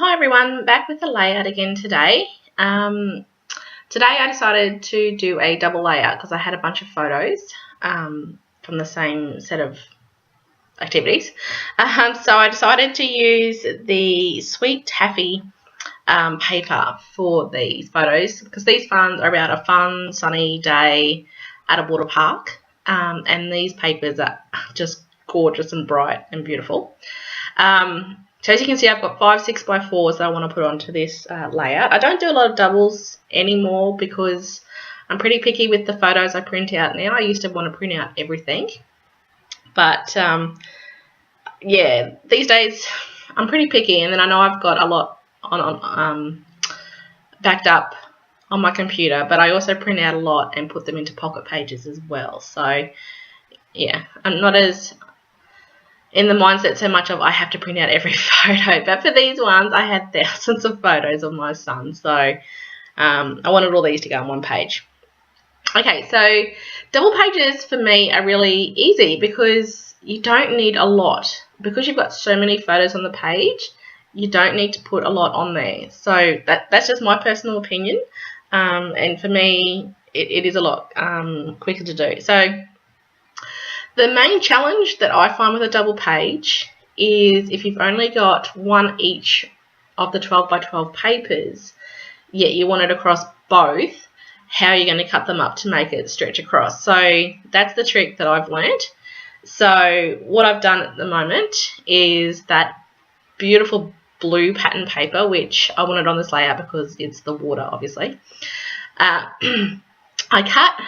Hi everyone, back with the layout again today. Today I decided to do a double layout because I had a bunch of photos from the same set of activities. So I decided to use the Sweet Taffy paper for these photos because these ones are about a fun sunny day at a water park, and these papers are just gorgeous and bright and beautiful. So as you can see, I've got 5 6x4s that I want to put onto this layout. I don't do a lot of doubles anymore because I'm pretty picky with the photos I print out now. I used to want to print out everything, but yeah, these days I'm pretty picky, and then I know I've got a lot on backed up on my computer, but I also print out a lot and put them into Pocket Pages as well. So yeah, I'm not as in the mindset so much of I have to print out every photo, but for these ones I had thousands of photos of my son, so I wanted all these to go on one page. Okay, so double pages for me are really easy because you don't need a lot. Because you've got so many photos on the page, you don't need to put a lot on there. So that's just my personal opinion, and for me it is a lot quicker to do. So the main challenge that I find with a double page is if you've only got one each of the 12x12 papers, yet you want it across both, how are you going to cut them up to make it stretch across? So that's the trick that I've learned. So what I've done at the moment is that beautiful blue pattern paper, which I wanted on this layout because it's the water, obviously. I cut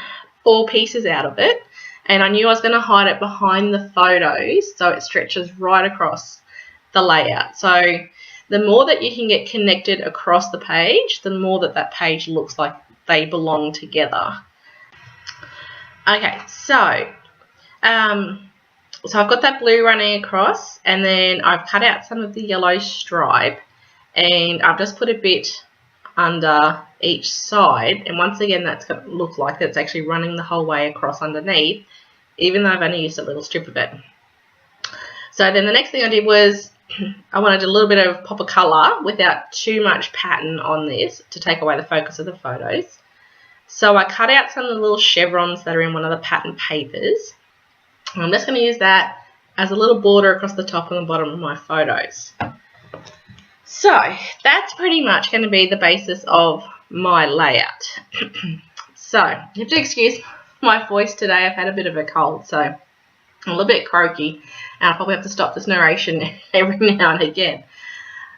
4 pieces out of it, and I knew I was going to hide it behind the photos so it stretches right across the layout. So the more that you can get connected across the page, the more that page looks like they belong together. Okay, so I've got that blue running across, and then I've cut out some of the yellow stripe, and I've just put a bit under each side, and once again that's going to look like it's actually running the whole way across underneath, even though I've only used a little strip of it. So then the next thing I did was I wanted a little bit of pop of colour without too much pattern on this to take away the focus of the photos. So I cut out some of the little chevrons that are in one of the pattern papers. I'm just going to use that as a little border across the top and the bottom of my photos. So that's pretty much going to be the basis of my layout. So you have to excuse my voice today. I've had a bit of a cold, so I'm a little bit croaky, and I'll probably have to stop this narration every now and again.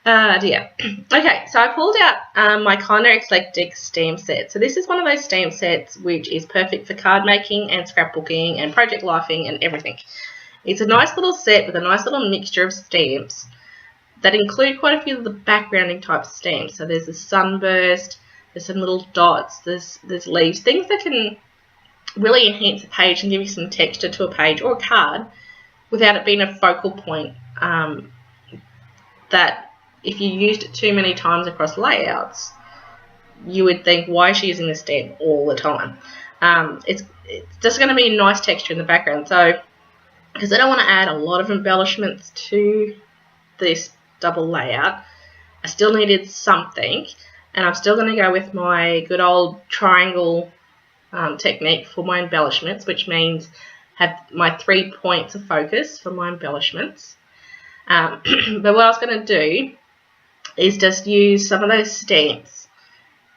Dear. Okay, so I pulled out my Kinda Eclectic stamp set. So this is one of those stamp sets which is perfect for card making and scrapbooking and project lifing and everything. It's a nice little set with a nice little mixture of stamps that include quite a few of the backgrounding type stamps. So there's a sunburst, there's some little dots, there's leaves, things that can really enhance the page and give you some texture to a page or a card without it being a focal point that if you used it too many times across layouts, you would think, why is she using this stamp all the time? It's just going to be a nice texture in the background. So because I don't want to add a lot of embellishments to this double layout, I still needed something, and I'm still going to go with my good old triangle technique for my embellishments, which means have my 3 points of focus for my embellishments. But what I was going to do is just use some of those stamps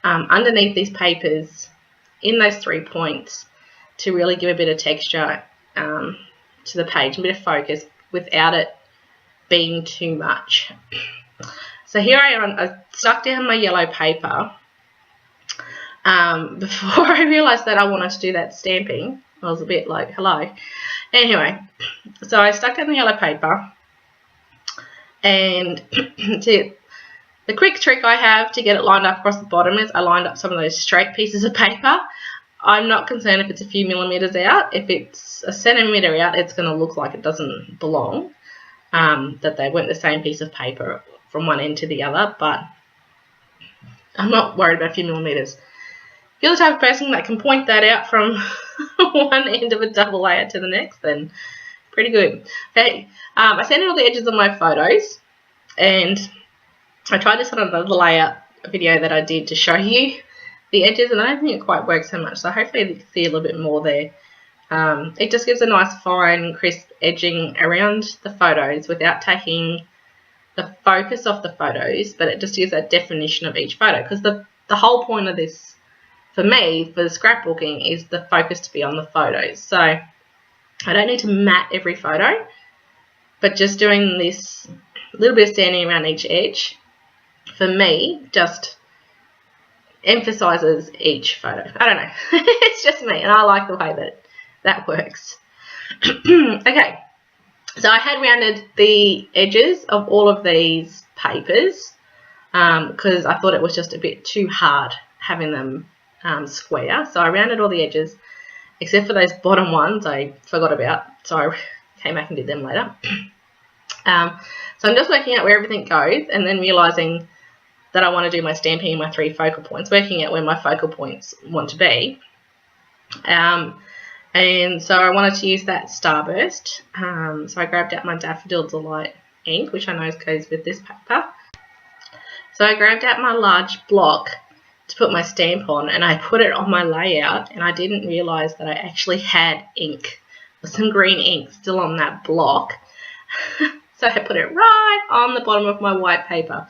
underneath these papers in those 3 points to really give a bit of texture to the page, a bit of focus without it being too much. So here I am, I stuck down my yellow paper before I realised that I wanted to do that stamping. I was a bit like, hello. Anyway, so I stuck down the yellow paper, and the quick trick I have to get it lined up across the bottom is I lined up some of those straight pieces of paper. I'm not concerned if it's a few millimetres out. If it's a centimetre out, it's going to look like it doesn't belong, that they weren't the same piece of paper from one end to the other, but I'm not worried about a few millimetres. If you're the type of person that can point that out from one end of a double layout to the next, then pretty good. Okay, I sanded all the edges of my photos, and I tried this on another layout video that I did to show you the edges, and I don't think it quite works so much, so hopefully you can see a little bit more there. It just gives a nice fine crisp edging around the photos without taking the focus off the photos, but it just gives that definition of each photo, because the whole point of this for me, for the scrapbooking, is the focus to be on the photos. So I don't need to matte every photo, but just doing this little bit of sanding around each edge, for me, just emphasizes each photo. I don't know. It's just me, and I like the way that works. Okay, so I had rounded the edges of all of these papers because I thought it was just a bit too hard having them square. So I rounded all the edges except for those bottom ones I forgot about, so I came back and did them later. So I'm just working out where everything goes, and then realizing that I want to do my stamping in my 3 focal points, working out where my focal points want to be. And so I wanted to use that Starburst. So I grabbed out my Daffodil Delight ink, which I know goes with this paper. So I grabbed out my large block to put my stamp on, and I put it on my layout, and I didn't realise that I actually had ink, or some green ink, still on that block. So I put it right on the bottom of my white paper.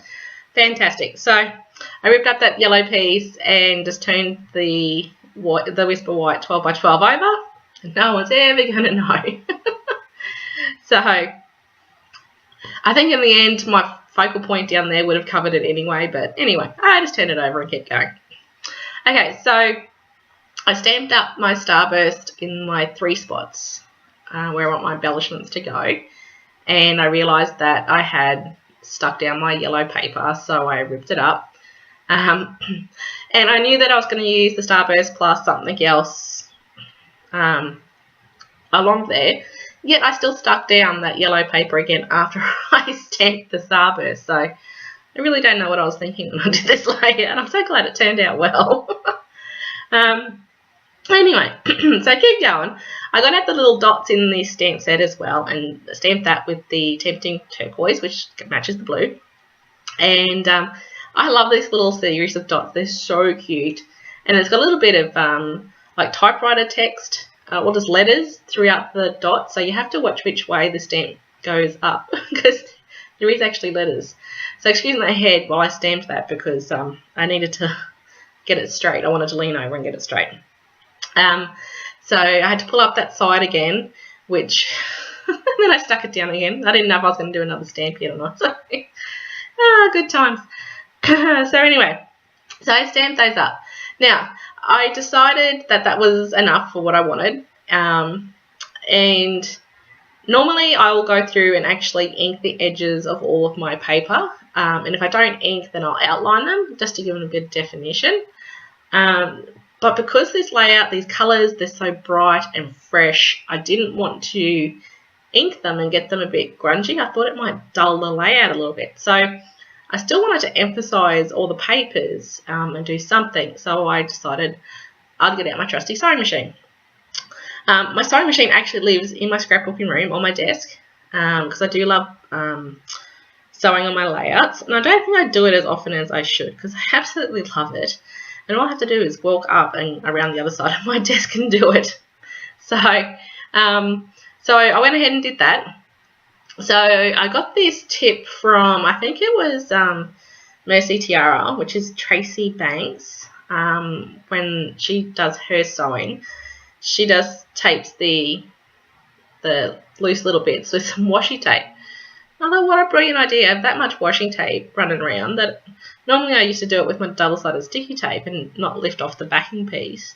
Fantastic. So I ripped up that yellow piece and just turned the Whisper White 12 by 12 over, and no one's ever going to know. So I think in the end my focal point down there would have covered it anyway, but anyway, I just turned it over and kept going. Okay, so I stamped up my Starburst in my 3 spots where I want my embellishments to go, and I realised that I had stuck down my yellow paper, so I ripped it up. And I knew that I was going to use the Starburst plus something else along there, yet I still stuck down that yellow paper again after I stamped the Starburst. So I really don't know what I was thinking when I did this layout, and I'm so glad it turned out well. Anyway, so keep going. I got out the little dots in the stamp set as well and stamped that with the Tempting Turquoise, which matches the blue. And I love this little series of dots. They're so cute. And it's got a little bit of like typewriter text, or just letters throughout the dots. So you have to watch which way the stamp goes up because there is actually letters. So excuse my head while I stamped that because I needed to get it straight. I wanted to lean over and get it straight. So I had to pull up that side again, which then I stuck it down again. I didn't know if I was going to do another stamp yet or not. So, good times. So anyway, so I stamped those up. Now, I decided that that was enough for what I wanted. And normally I will go through and actually ink the edges of all of my paper. And if I don't ink, then I'll outline them just to give them a bit of definition. But because this layout, these colours, they're so bright and fresh, I didn't want to ink them and get them a bit grungy. I thought it might dull the layout a little bit. So I still wanted to emphasise all the papers and do something. So I decided I'd get out my trusty sewing machine. My sewing machine actually lives in my scrapbooking room on my desk because I do love sewing on my layouts. And I don't think I do it as often as I should because I absolutely love it. And all I have to do is walk up and around the other side of my desk and do it. So I went ahead and did that. So I got this tip from, I think it was Mercy Tiara, which is Tracy Banks. When she does her sewing, she just tapes the loose little bits with some washi tape. I thought, what a brilliant idea. I have that much washing tape running around that normally I used to do it with my double-sided sticky tape and not lift off the backing piece.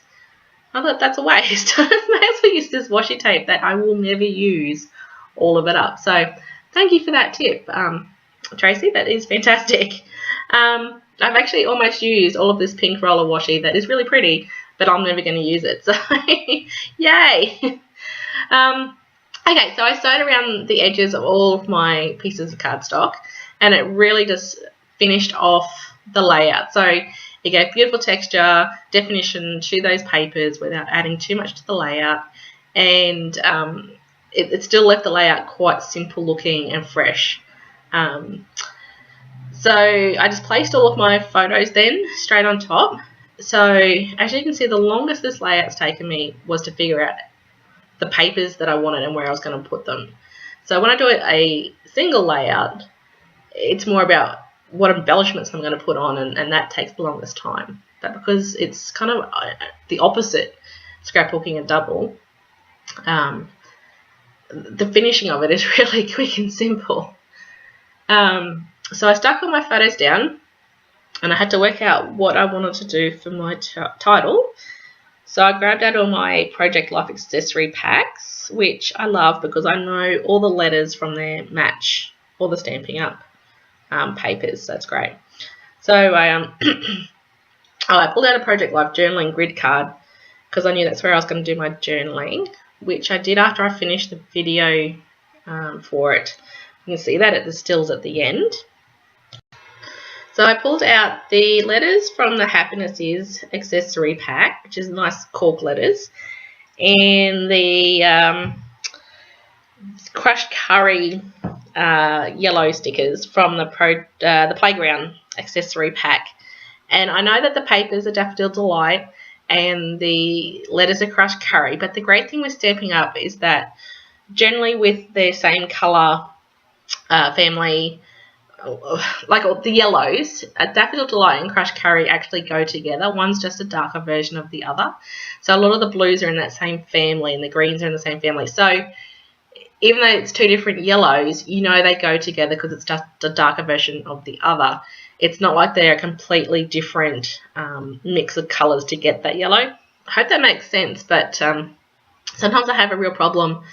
I thought that's a waste. I may as well use this washi tape that I will never use all of it up. So thank you for that tip, Tracy. That is fantastic. I've actually almost used all of this pink roller washi that is really pretty, but I'm never going to use it. So yay. Okay, so I sewed around the edges of all of my pieces of cardstock, and it really just finished off the layout. So it gave beautiful texture, definition to those papers without adding too much to the layout, and it still left the layout quite simple looking and fresh. So So I just placed all of my photos then straight on top. So as you can see, the longest this layout's taken me was to figure out the papers that I wanted and where I was going to put them. So when I do a single layout, it's more about what embellishments I'm going to put on, and that takes the longest time. But because it's kind of the opposite, scrapbooking a double, the finishing of it is really quick and simple. So I stuck all my photos down, and I had to work out what I wanted to do for my title. So I grabbed out all my Project Life accessory packs, which I love because I know all the letters from there match all the Stampin' Up papers, so that's great. So I pulled out a Project Life journaling grid card because I knew that's where I was going to do my journaling, which I did after I finished the video for it. You can see that at the stills at the end. So I pulled out the letters from the Happiness Is accessory pack, which is nice cork letters, and the crushed curry yellow stickers from the Playground accessory pack. And I know that the papers are Daffodil Delight and the letters are crushed curry, but the great thing with Stampin' Up is that generally with their same colour family, like the yellows, Daffodil Delight and crushed curry actually go together. One's just a darker version of the other. So a lot of the blues are in that same family and the greens are in the same family. So even though it's two different yellows, you know they go together because it's just a darker version of the other. It's not like they're a completely different mix of colours to get that yellow. I hope that makes sense, but sometimes I have a real problem.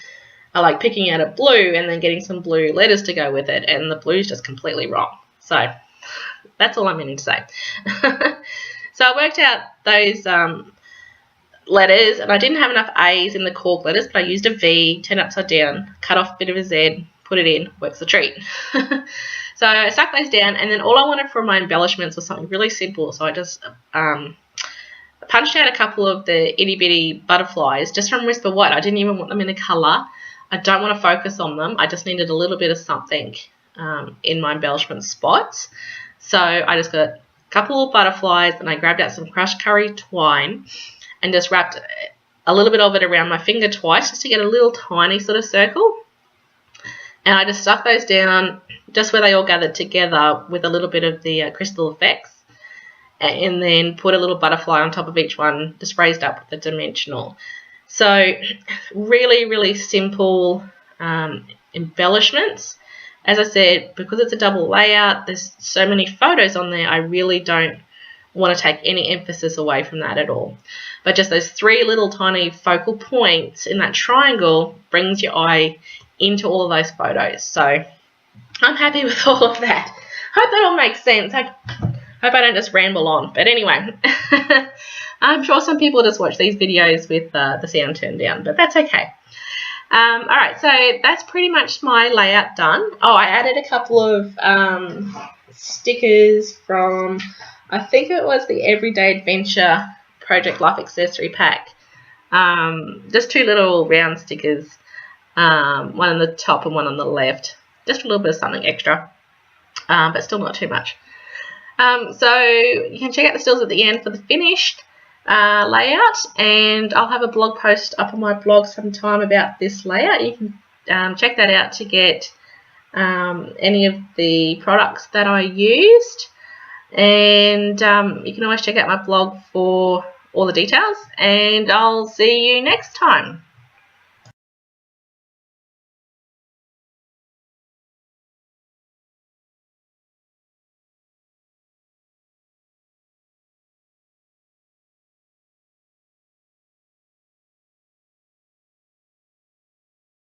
I like picking out a blue and then getting some blue letters to go with it, and the blue's just completely wrong. So that's all I'm meaning to say. So I worked out those letters, and I didn't have enough A's in the cork letters, but I used a V, turned upside down, cut off a bit of a Z, put it in, works the treat. So I stuck those down, and then all I wanted for my embellishments was something really simple. So I just punched out a couple of the itty bitty butterflies just from Whisper White. I didn't even want them in a colour. I don't want to focus on them. I just needed a little bit of something in my embellishment spots. So I just got a couple of butterflies, and I grabbed out some crushed curry twine and just wrapped a little bit of it around my finger twice just to get a little tiny sort of circle. And I just stuck those down just where they all gathered together with a little bit of the Crystal Effects, and then put a little butterfly on top of each one, just raised up with the dimensional. So really, really simple embellishments. As I said, because it's a double layout, there's so many photos on there, I really don't want to take any emphasis away from that at all. But just those three little tiny focal points in that triangle brings your eye into all of those photos. So I'm happy with all of that. Hope that all makes sense. I hope I don't just ramble on. But anyway, I'm sure some people just watch these videos with the sound turned down, but that's okay. Alright, so that's pretty much my layout done. Oh, I added a couple of stickers from, I think it was the Everyday Adventure Project Life accessory pack. Just two little round stickers, one on the top and one on the left. Just a little bit of something extra, but still not too much. So you can check out the stills at the end for the finished layout, and I'll have a blog post up on my blog sometime about this layout. You can check that out to get any of the products that I used, and you can always check out my blog for all the details, and I'll see you next time.